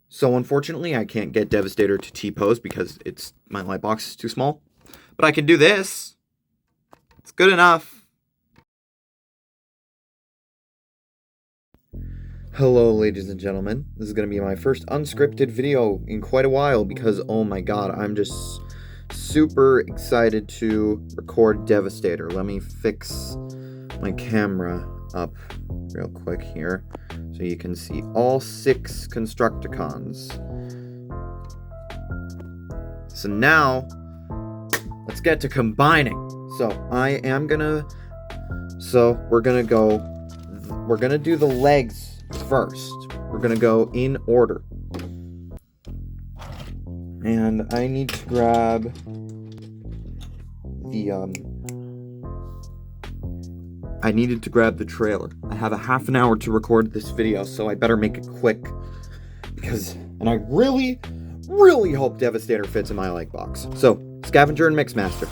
So unfortunately, I can't get Devastator to T-pose because my light box is too small. But I can do this. It's good enough. Hello, ladies and gentlemen. This is going to be my first unscripted video in quite a while because, oh my god, I'm just super excited to record Devastator. Let me fix my camera up real quick here so you can see all 6 Constructicons. So now, let's get to combining. So we're gonna do the legs first. We're gonna go in order. And I need to grab I needed to grab the trailer. I have a half an hour to record this video, so I better make it quick. And I really hope Devastator fits in my light box. So, Scavenger and Mixmaster.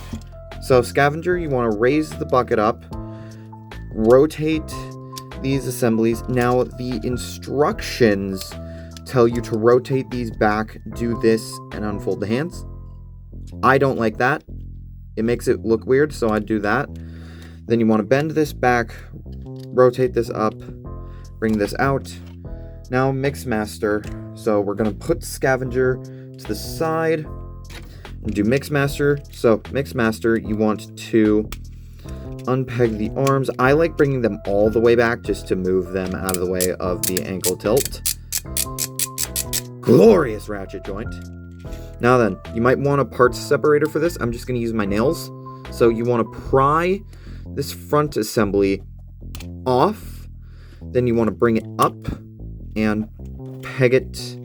So, Scavenger, you want to raise the bucket up, rotate these assemblies. Now, the instructions tell you to rotate these back, do this, and unfold the hands. I don't like that. It makes it look weird, so I'd do that. Then you want to bend this back, rotate this up, bring this out. Now Mixmaster. So we're going to put Scavenger to the side and do Mixmaster. So Mixmaster, you want to unpeg the arms. I like bringing them all the way back just to move them out of the way of the ankle tilt. Glorious ratchet joint. Now then, you might want a parts separator for this. I'm just going to use my nails. So you want to pry this front assembly off. Then you want to bring it up and peg it.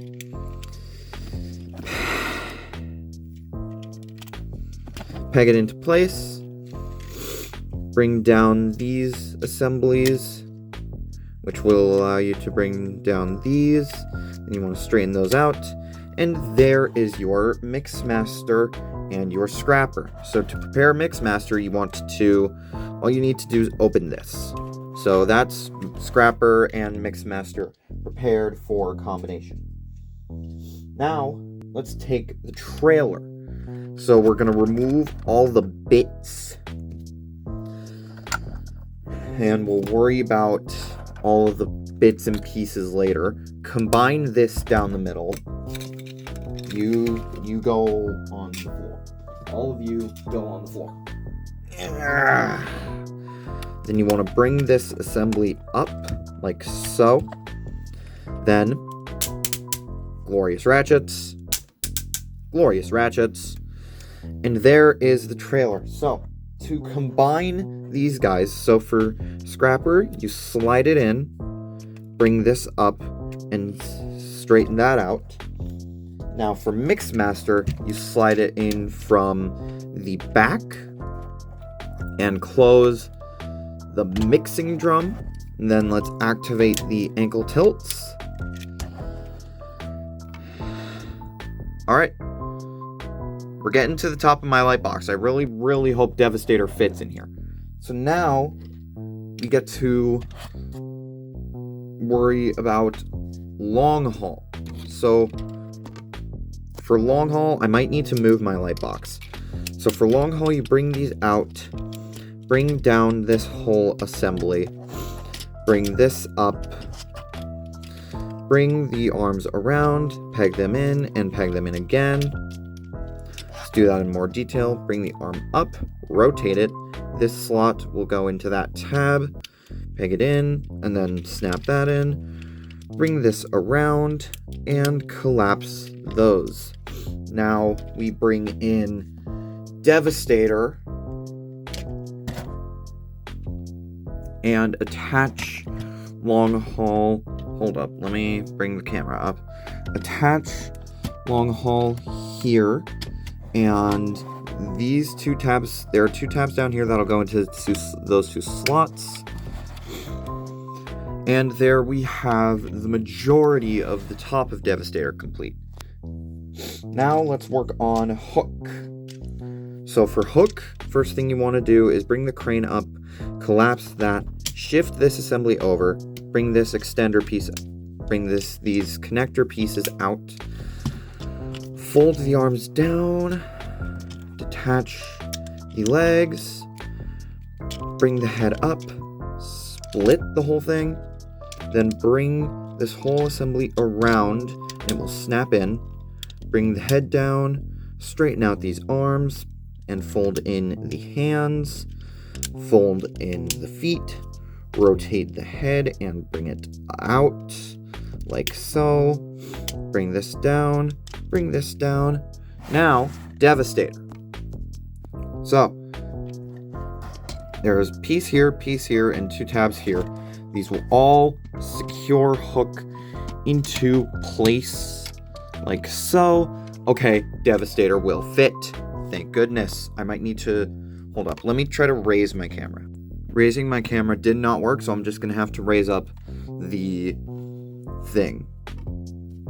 Peg it into place. Bring down these assemblies, which will allow you to bring down these. And you want to straighten those out. And there is your Mixmaster and your Scrapper. So to prepare Mixmaster, all you need to do is open this. So that's Scrapper and Mixmaster prepared for combination. Now, let's take the trailer. So we're going to remove all the bits. And we'll worry about all of the bits and pieces later. Combine this down the middle. You go on the floor. All of you go on the floor. Then you want to bring this assembly up, like so. Then, glorious ratchets. Glorious ratchets. And there is the trailer. So, to combine these guys, so for Scrapper, you slide it in, bring this up, and straighten that out. Now for Mixmaster, you slide it in from the back and close the mixing drum. And then let's activate the ankle tilts. Alright. We're getting to the top of my light box. I really hope Devastator fits in here. So now we get to worry about long haul. So for long haul, I might need to move my light box. So for long haul, you bring these out, bring down this whole assembly, bring this up, bring the arms around, peg them in, and peg them in again. Let's do that in more detail. Bring the arm up, rotate it. This slot will go into that tab, peg it in, and then snap that in. Bring this around, and collapse those. Now we bring in Devastator and attach long haul. Hold up, let me bring the camera up. Attach long haul here, and these 2 tabs, there are 2 tabs down here that'll go into those 2 slots. And there we have the majority of the top of Devastator complete. Now let's work on Hook. So for Hook, first thing you want to do is bring the crane up, collapse that, shift this assembly over, bring this extender piece bring these connector pieces out. Fold the arms down. Detach the legs. Bring the head up. Split the whole thing. Then bring this whole assembly around. And it will snap in. Bring the head down. Straighten out these arms. And fold in the hands. Fold in the feet. Rotate the head and bring it out. Like so. Bring this down. Bring this down. Now, Devastator. So, there's piece here, and 2 tabs here. These will all secure hook into place like so. Okay, Devastator will fit. Thank goodness. I might need to... Hold up. Let me try to raise my camera. Raising my camera did not work, so I'm just going to have to raise up the thing.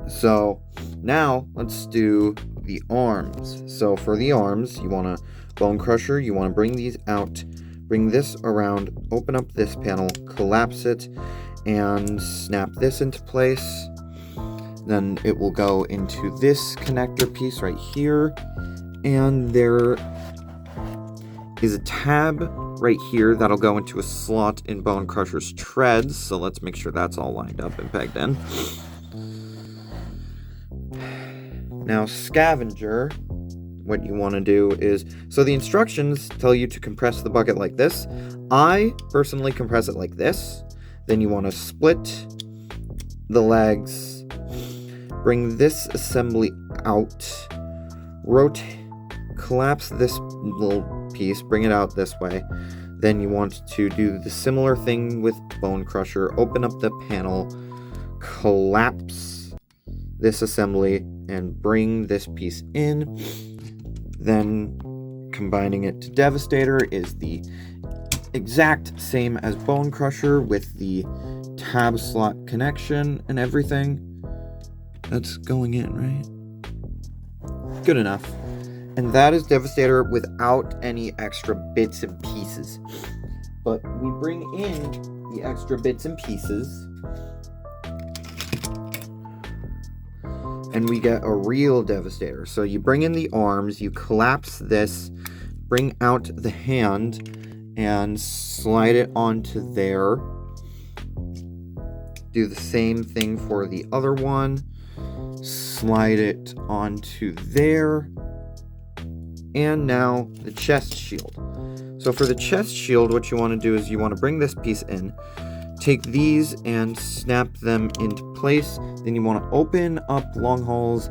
So, now, let's do the arms. So, for the arms, you want to bone crusher. You want to bring these out. Bring this around. Open up this panel. Collapse it. And snap this into place. Then it will go into this connector piece right here. And there is a tab right here that'll go into a slot in Bone Crusher's treads. So let's make sure that's all lined up and pegged in. Now, Scavenger, what you want to do is... So the instructions tell you to compress the bucket like this. I personally compress it like this. Then you want to split the legs. Bring this assembly out. Rotate. Collapse this little piece, bring it out this way. Then you want to do the similar thing with Bone Crusher. Open up the panel, collapse this assembly, and bring this piece in. Then combining it to Devastator is the exact same as Bone Crusher with the tab slot connection and everything. That's going in, right? Good enough. And that is Devastator without any extra bits and pieces. But we bring in the extra bits and pieces. And we get a real Devastator. So you bring in the arms, you collapse this, bring out the hand, and slide it onto there. Do the same thing for the other one. Slide it onto there. And now the chest shield. So for the chest shield, what you want to do is you want to bring this piece in, take these and snap them into place. Then you want to open up Longhaul's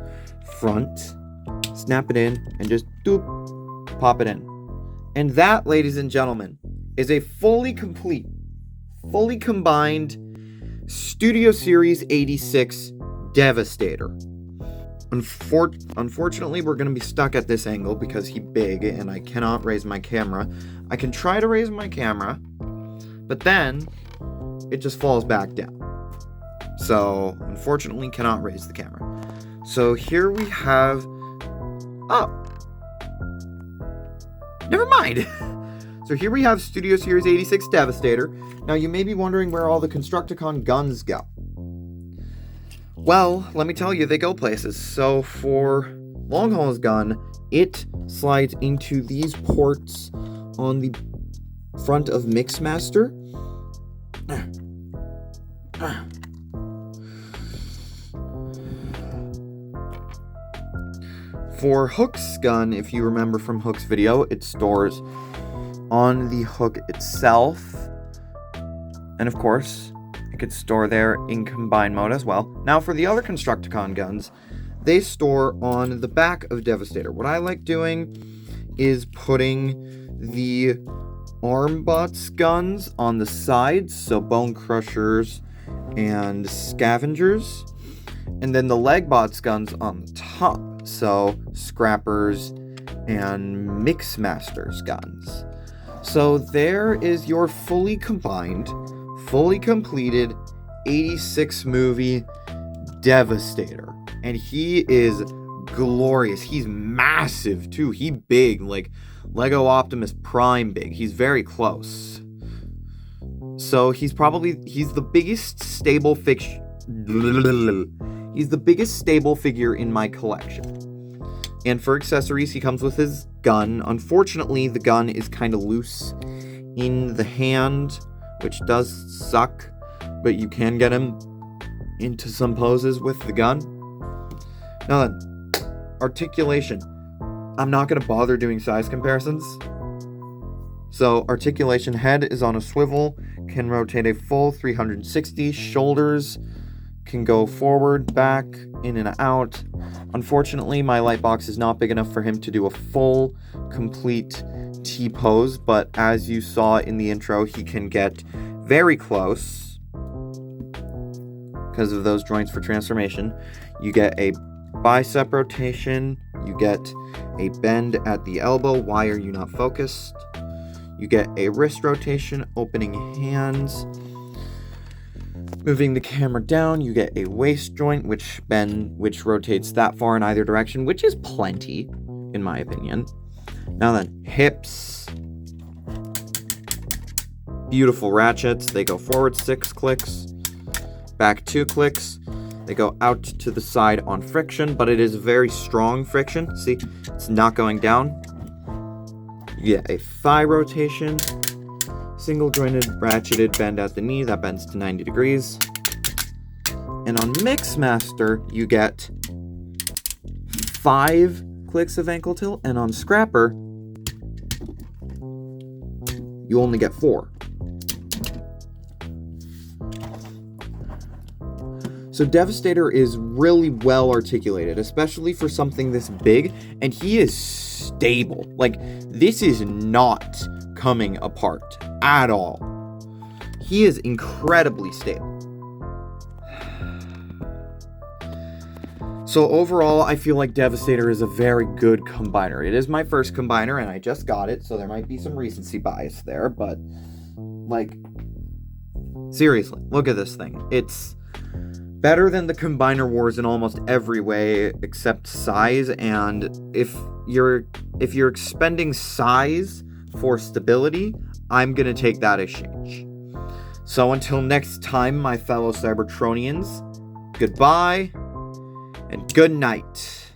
front, snap it in, and just doop, pop it in. And that, ladies and gentlemen, is a fully complete, fully combined Studio Series 86 Devastator. Unfortunately, we're going to be stuck at this angle because he's big and I cannot raise my camera. I can try to raise my camera, but then it just falls back down. So, unfortunately, cannot raise the camera. So here we have... Oh! Never mind! So here we have Studio Series 86 Devastator. Now you may be wondering where all the Constructicon guns go. Well, let me tell you, they go places. So for Longhaul's gun, it slides into these ports on the front of Mixmaster. For Hook's gun, if you remember from Hook's video, it stores on the hook itself. And of course, it could store there in combined mode as well. Now for the other Constructicon guns, they store on the back of Devastator. What I like doing is putting the Armbots guns on the sides, so Bone Crushers and Scavengers, and then the Legbots guns on the top, so Scrappers and Mixmasters guns. So there is your fully combined, fully completed 86 movie Devastator. And he is glorious. He's massive too. He's big, like Lego Optimus Prime big. He's very close. So he's the biggest stable He's the biggest stable figure in my collection. And for accessories, he comes with his gun. Unfortunately, the gun is kind of loose in the hand, which does suck, but you can get him into some poses with the gun. Now then, articulation. I'm not going to bother doing size comparisons. So, articulation: head is on a swivel, can rotate a full 360, shoulders can go forward, back, in and out. Unfortunately, my light box is not big enough for him to do a full, complete T-pose, but as you saw in the intro, he can get very close because of those joints for transformation. You get a bicep rotation, you get a bend at the elbow. Why are you not focused? You get a wrist rotation, opening hands. Moving the camera down, you get a waist joint, which rotates that far in either direction, which is plenty, in my opinion. Now then, hips. Beautiful ratchets. They go forward 6 clicks, back 2 clicks. They go out to the side on friction, but it is very strong friction. See, it's not going down. You get a thigh rotation. Single jointed, ratcheted bend at the knee, that bends to 90 degrees. And on Mixmaster, you get 5 clicks of ankle tilt, and on Scrapper, you only get 4. So Devastator is really well articulated, especially for something this big, and he is stable. Like, this is not coming apart at all. He is incredibly stable. So overall, I feel like Devastator is a very good combiner. It is my first combiner, and I just got it, so there might be some recency bias there, but, like, seriously, look at this thing. It's better than the Combiner Wars in almost every way except size, and if you're expending size for stability, I'm gonna take that exchange. So until next time, my fellow Cybertronians, goodbye and good night.